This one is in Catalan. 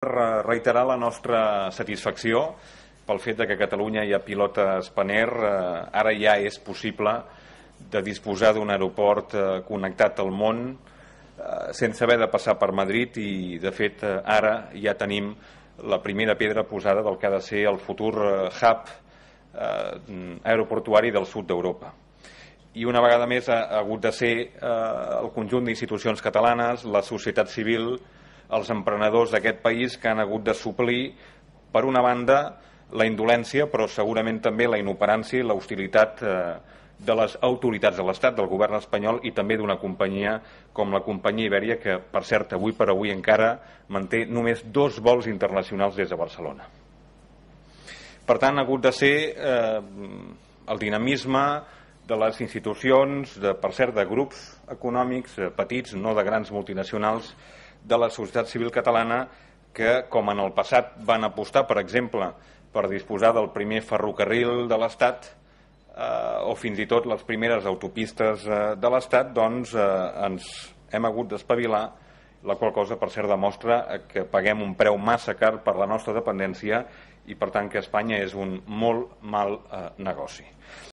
Reiterar la nostra satisfacció pel fet que a Catalunya hi ha pilota Spanair. Ara ja és possible de disposar d'un aeroport connectat al món sense haver de passar per Madrid i, de fet, ara ja tenim la primera pedra posada del que ha de ser el futur hub aeroportuari del sud d'Europa. I una vegada més ha hagut de ser el conjunt d'institucions catalanes, la societat civil, els emprenedors d'aquest país que han hagut de suplir, per una banda, la indolència, però segurament també la inoperància i l'hostilitat de les autoritats de l'Estat, del govern espanyol i també d'una companyia com la companyia Iberia, que, per cert, avui per avui encara manté només 2 vols internacionals des de Barcelona. Per tant, ha hagut de ser el dinamisme de les institucions, per cert, de grups econòmics petits, no de grans multinacionals, de la societat civil catalana que, com en el passat van apostar, per exemple, per disposar del primer ferrocarril de l'Estat o fins i tot les primeres autopistes de l'Estat, doncs ens hem hagut d'espavilar, la qual cosa, per cert, demostra que paguem un preu massa car per la nostra dependència i, per tant, que Espanya és un molt mal negoci.